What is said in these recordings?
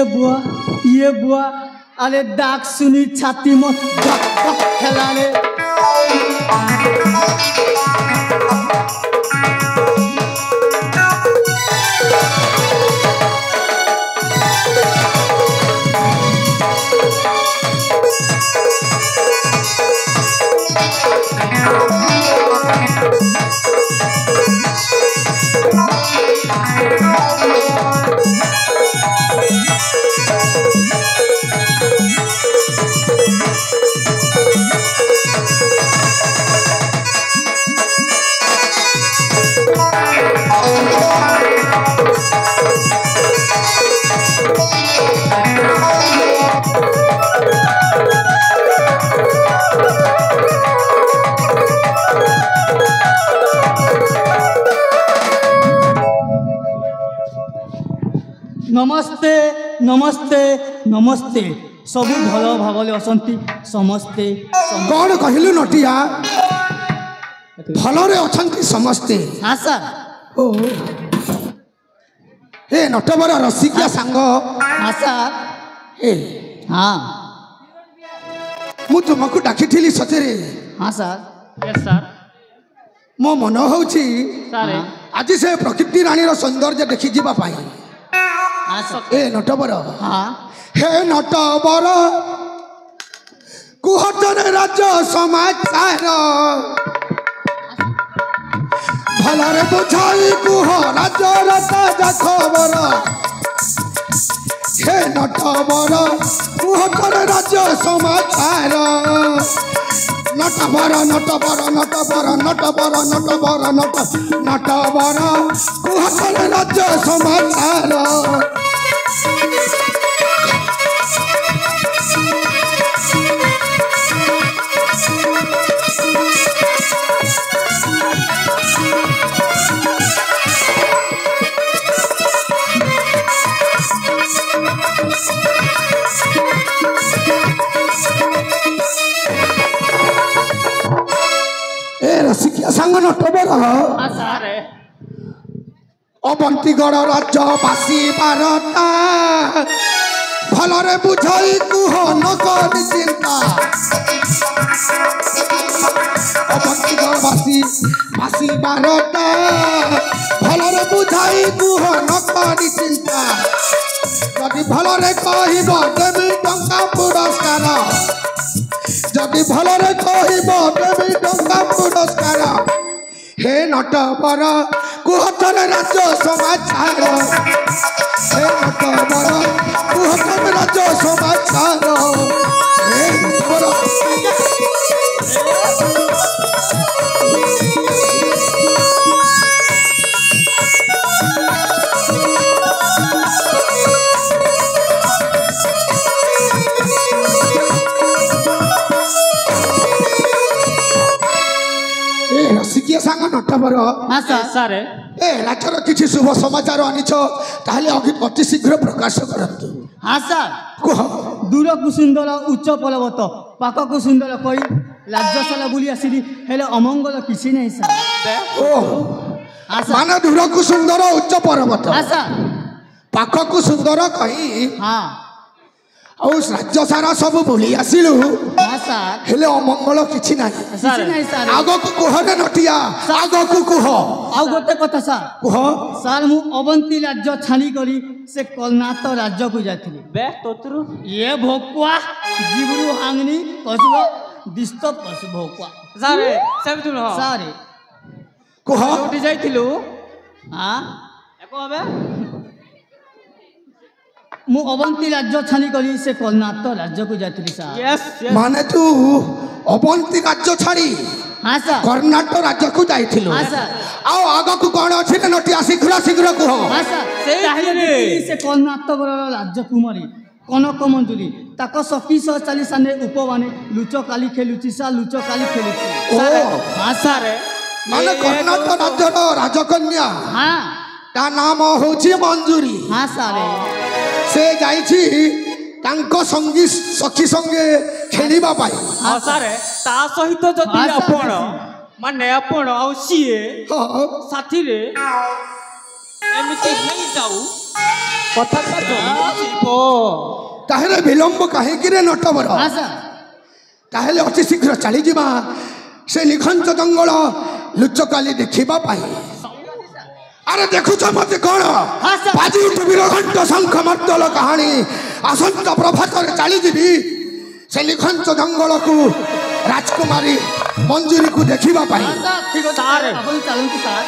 ये बुआ अरे डाक सुनी छाती में धक धक खेलाले नमस्ते नमस्ते नमस्ते सब भल भाव असंती समस्ते कौन कहलु नटिया भलरे अछंती समस्ते हाँ सर ओ ए नटवर रसिकिया सांग हाँ सर ए हाँ मु तुमको डाकिथिली सचरे हाँ सर यस सर मो मन होउची सर आज से प्रकृति रानी रो सौंदर्य देखि जीवा पाई हाँ सर ए नटवर हाँ हे नटवर कुहतन राज्य समाचार भलरे बुझाई कुह राज्य राजा खबर हे नटवर कुहतन राज्य समाचार नटवर नटवर नटवर नटवर नटवर नटवर कुहतन राज्य समाचार रसिकिया सांग नटवर अबंतीगढ़ राज्यवासी बारता भलरे बुझाई कुह न करी चिंता अबंतीगढ़वासी वासी बारता भलरे बुझाई कुह न करी चिंता जदि भलरे कहिब देवी टंका पुरस्कार जदि भलरे कहिब देवी टंका पुरस्कार हे नटवर कुहतन राज्य समाचार हे नटवर कुहतन राज्य समाचार हे नटवर रसिकिया सांग नटवर हाँ सर ए राज्यर किसी शुभ समाचार आनिछ ताहले अति शीघ्र प्रकाश करतु हाँ सर कह दूर को सुंदर उच्च पर्वत पाक को सुंदर कई राज्यशाला बुली आसिली हेले अमंगल किसी नहीं सर ओ हाँ सर माने दूर को सुंदर उच्च पर्वत हाँ सर पाक को सुंदर कही हाँ और राज्य सारा सब बुली आसिलु हाँ सर हेले अमंगल किछि नाही किसी नहीं सर आगो को कह रे नटिया आगो को कह आउ गोटे कथा सर कह सर मु अवंती राज्य छाणी करी से कलनाथ राज्य को जाथिली बे तोतरु ये भोकुआ जीवरु हांगनी कसुवा दिस्त कसु भोकुआ सर सब तुम हो सर कह उठी जाइथिलु हाँ एको हबे मु अवंती राज्य छाणी करी से कलनाथ राज्य को जाथिली सर यस माने तू अवंती राज्य छाड़ी हाँ सर कर्नाटक राज्य को जाइथिलु हाँ सर आओ आगो को कोन अछि ने नटिया शीघ्र शीघ्र कह हाँ सर से ताहिले से कलनाथ राज्य कुमारी कनक मंजुरी ताको सखी सह चाली साने उपवाने लुचो काली खेलुची सा लुचो काली खेलुची ओ हाँ सर माने कर्नाटक राज्यर राजकन्या हाँ ता नाम होछि मंजूरी हाँ सर से जाइछि तांको संगी सखी संगे खेलिबा पाई हाँ सर ता सहित जदि हाँ, सर। आपण माने आपण आउ सीए हाँ साथी रे एमिति हेई जाऊ କଥାଟା ଜମିଯିବ। ତାହେଲେ ବିଳମ୍ବ କାହିଁକିରେ ନଟବର? ହଁ ସାର୍। ତାହେଲେ ଅତି ଶୀଘ୍ର ଚାଲିଯିବା ସେ ନିଘଞ୍ଚ ଜଙ୍ଗଲ ଲୁଚକାଲି ଦେଖିବା ପାଇଁ। ଆରେ ଦେଖୁଛ ମତେ କଣ ହଁ ସାର୍। ବାଜି ଉଠିବିର ଘଣ୍ଟ ଶଙ୍ଖ ମର୍ଦ୍ଦଳ କାହାଣୀ। ଆସନ୍ତା ପ୍ରଭାତରେ ଚାଲିଯିବି ସେ ନିଘଞ୍ଚ ଜଙ୍ଗଲକୁ ରାଜକୁମାରୀ ମଞ୍ଜୁରୀକୁ ଦେଖିବା ପାଇଁ। ହଁ ସାର୍ ଠିକ୍ ଅଛି ସାର୍। ଆପଣ ଚାଲନ୍ତୁ ସାର୍।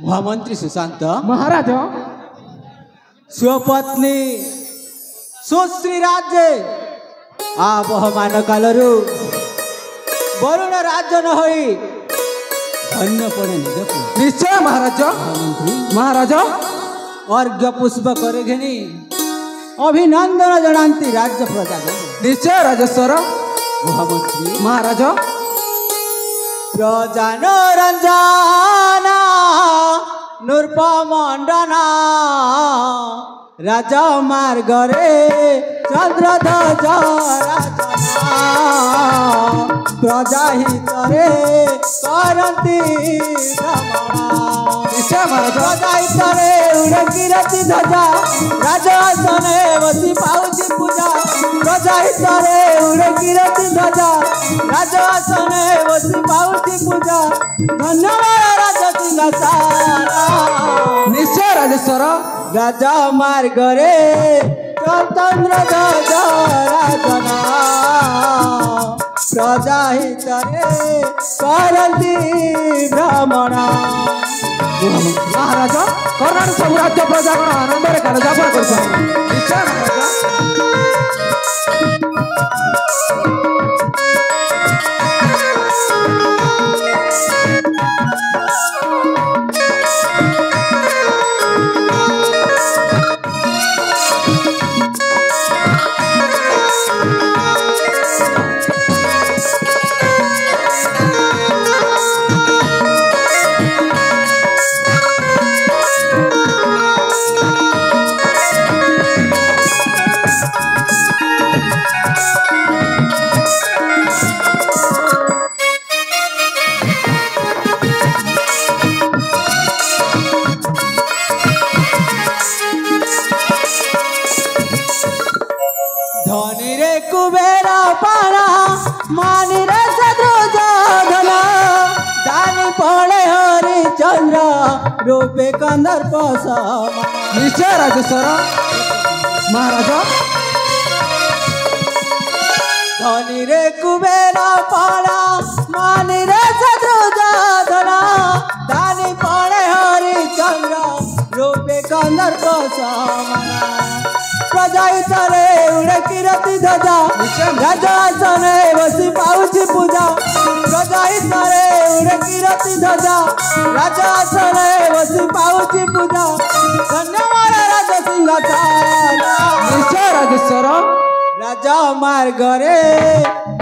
ମହାମନ୍ତ୍ରୀ ସୁଶାନ୍ତ ମହାରାଜ ସ୍ୱପତ୍ନୀ ସୁଶ୍ରୀ ରାଜେ ଆବହମାନ କାଳରୁ ବରୁଣ ରାଜ ନ ହୋଇ ଧନ୍ୟ ପଡ଼େ ନିଜକୁ। ନିଶ୍ଚୟ ମହାରାଜ। ମହାମନ୍ତ୍ରୀ ମହାରାଜ ଅର୍ଘ୍ୟ ପୁଷ୍ପ କରି ଘେନି ଅଭିନନ୍ଦନ ଜଣାନ୍ତି ରାଜ୍ୟ ପ୍ରଜାଜନ। ନିଶ୍ଚୟ ରାଜେଶ୍ୱର। ମହାମନ୍ତ୍ରୀ ମହାରାଜ ପ୍ରଜାନ ରଞ୍ଜନ ନୃପମଣ୍ଡନ ରାଜମାର୍ଗରେ ଚନ୍ଦ୍ରଧ୍ୱଜ ରାଜନା ପ୍ରଜା ହିତରେ କରନ୍ତି ଭ୍ରମଣ। ନିଶ୍ଚୟ ମହାରାଜ। ପ୍ରଜା ହିତରେ ଉଡ଼େ କିରତି ଧ୍ୱଜା ରାଜ ଆସନେ ବସି ପାଉଛି ପୂଜା। ପ୍ରଜା ହିତରେ ଉଡ଼େ କିରତି ଧ୍ୱଜା ରାଜ ଆସନେ ବସି ପାଉଛି ପୂଜା। ଧନ୍ୟବାଦ ରାଜ ସିଂହାସନ। ନିଶ୍ଚୟ ରାଜେଶ୍ୱର। ରାଜ ମାର୍ଗରେ ସ୍ୱତନ୍ତ୍ର ଧ୍ୱଜ ରାଜନା ପ୍ରଜା ହିତରେ କରନ୍ତି ଭ୍ରମଣ। ମହାରାଜ କର୍ଣ୍ଣାଟକ ସବୁ ରାଜ୍ୟ ପ୍ରଜାଗଣ ଆନନ୍ଦରେ କାଳଯାପନ କରୁଛନ୍ତି। ନିଶ୍ଚୟ ମହାରାଜ। ଧନୀରେ କୁବେର ପାଣା ମାନିରେ ସଦୃଜ ଧନ ଦାନି ପଳେ हरिचंद्र रूपे कंदर्प समान निश्चय राजेश्वर महाराज धनी रे कुबेर पाला मानी रे शत्रुजाधना दानी पड़े हरिचंद्र रूपे कंदर्प समान प्रजा हितरे उड़े कीर्ति ध्वजा राजासने बसी पाउछि पूजा प्रजा हितरे उड़े कीर्ति ध्वजा राजासने बसी पाउछि पूजा धन्यवाद राज सिंहासन निश्चय राजेश्वर राजा मार्गरे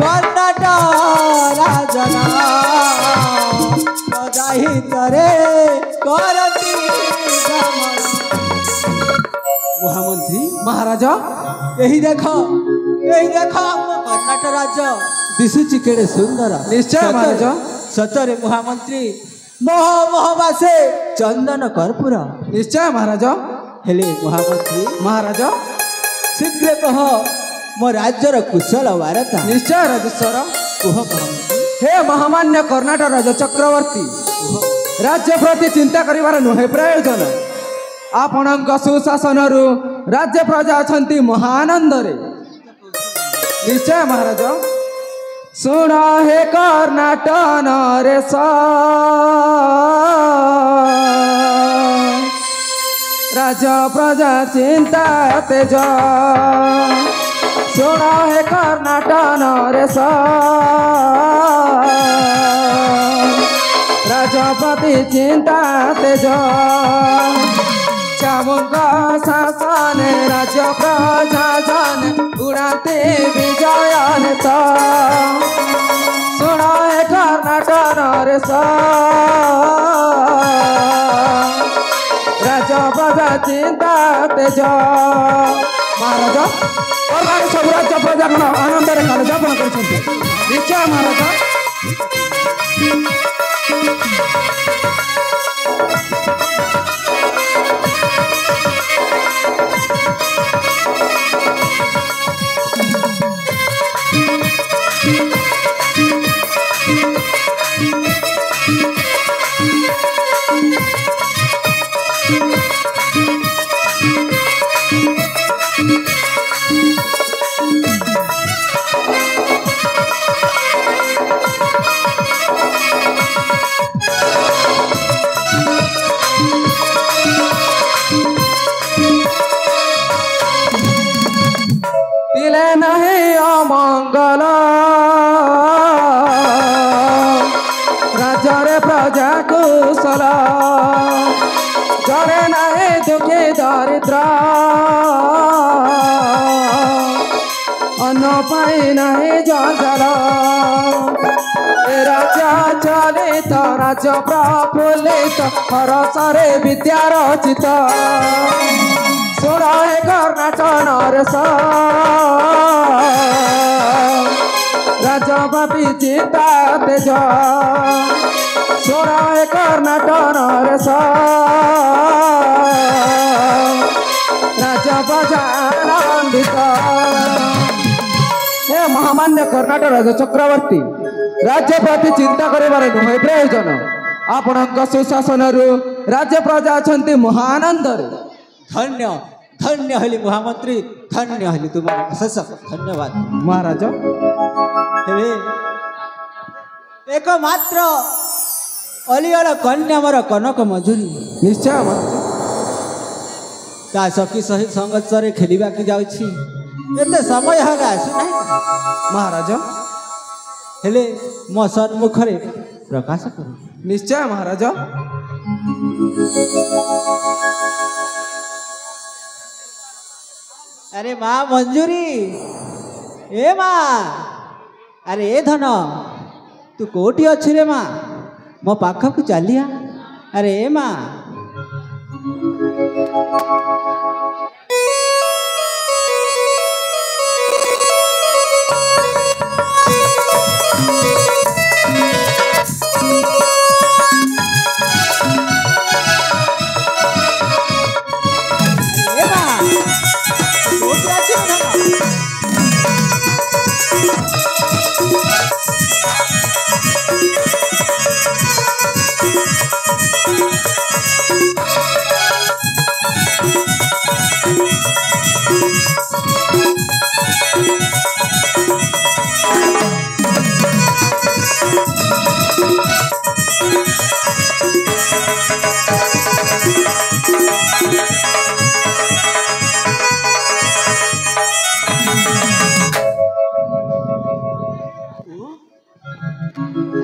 कर्णाट राजना प्रजा हितरे करति गमन महामंत्री महाराज यही देख कर्णाट राज्य दिशुची केड़े सुंदर निश्चय महाराज सतरे महामंत्री मोह मोहबासे चंदन कर्पूर निश्चय महाराज हेले महामंत्री महाराज शीघ्र कह मो राज्यर कुशल वार्ता निश्चय राजेश्वर कुह महामंत्री हे महामान्य कर्णाटक राज चक्रवर्ती राज्य प्रति चिंता करिवार नुहे प्रयोजन आपणक सुशासन राज्य प्रजा अछंती महानंद रे निश्चय महाराज सुन हे कर्णाटक नरेश राज्य प्रजा चिंता तेज सुन हे कर्णाटक नरेश राजपति चिंता तेज चामुंगा शासन राज्य प्रशासन उड़ाते विजयन तो सुना है कर्णाटक नरेश राज्य प्रजा चिंता तेज महाराज और सब राज्य प्रजा आनंद काल जापन कर निश्चय महाराज नहीं अमंगल राज्य प्रजा कुशल जड़े नहीं दुखी दरिद्र अन्न पाई नहीं जंजल राज्य चलित राज्य प्रफुल्लित हरसरे विद्या रचित सुन हे कर्णाटक नरेश राजपति चिंता तेज सुन हे कर्णाटक नरेश राजप्रजा आनंदित हे महामान्य कर्णाटक राज चक्रवर्ती राज्य प्रति चिंता करिबार नुहे प्रयोजन आपणक सुशासन राज्य प्रजा अछंती महानंद धन्य धन्य हली महामंत्री धन्य हली तुम्हारा अशेष धन्यवाद महाराज हेले एकमात्र अलियल कन्या मोर कनक मजूरी निश्चय महाराज ता सखी सहित संगतरे खेलिबा की जाउछि एते समय हगा आसु नाही महाराज हेले मो सन्मुखरे प्रकाश करू निश्चय महाराज अरे माँ मंजूरी ए माँ अरे ए धन तू कोठी अच्छी रे माँ मो पाख को चलिया अरे ए माँ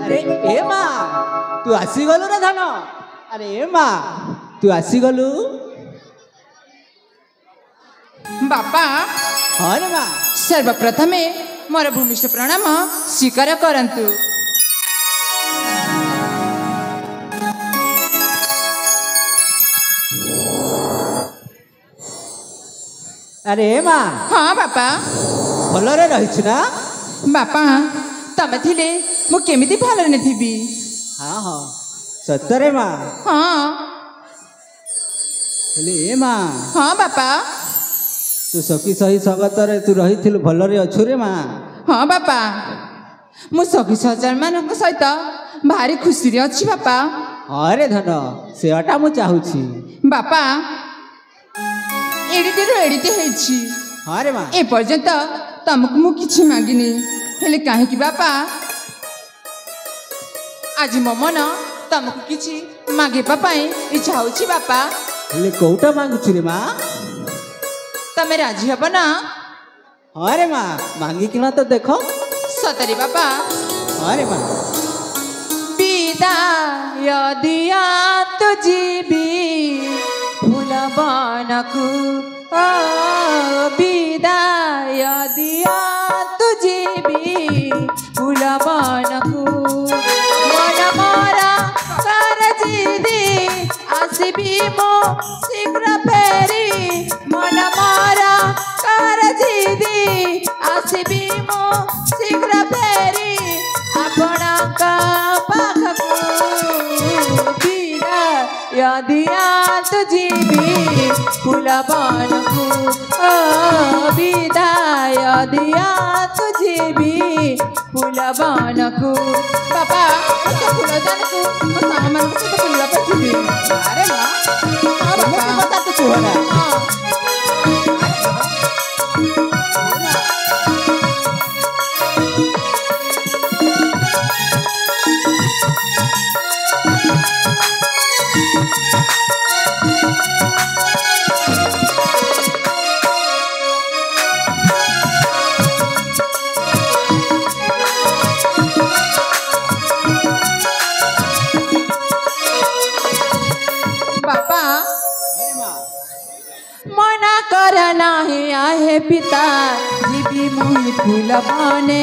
अरे ए माँ तू आसीगलु रे धन अरे ए माँ तू आसीगलु बापा हाँ रे माँ सर्वप्रथमे मोर भूमिष्ठ प्रणाम स्वीकार करंतु। अरे ए माँ हाँ बापा भलरे रहिछु ना बापा तमे थिले मु केमिति भलरे न थिबी। हाँ हाँ सत्तरे माँ हाँ हेले ए माँ हाँ बापा तू सखी सही सगतरे तू रहिथिलु भलरे अछु रे माँ हाँ बापा मु सखी सहचर मानक सहित भारी खुशी रे अछि बापा। हाँ रे धन सेवाटा मु चाहुछि बापा एडिटे रो एडिटे हेछि हाँ रे माँ ए पर्यंत तमକୁ मु किछि मागिनी हेले काहे कि बापा आज मो मन तमକୁ किछि मागेबा पाई इच्छा होछि बापा। हेले कोउटा मांगुछु रे माँ तमे राजी हब ना। हाँ रे माँ मांगी किना तो देखो सतरी बापा हाँ रे माँ विदाय दिया तो जीवी फूल बनकु विदाय दिया तो जीवी फूल बनकु मन मोरा कर जीदी आसबी मो शीघ्र फेरी मन मोरा कर जीदी आसबी मो शीघ्र फेरी आपणक पाखकु विदाय दिया तो जीवी फूल बनकु विदाय दिया तो जीवी फूल बनकु। बापा मते फूल जानकु मो सामान के सहित फूल पथिबी। अरे मां हाँ बापा बता तू छोरा हाँ बापा मना कर नाही आहे पिता जीवी मोहि फूल बने।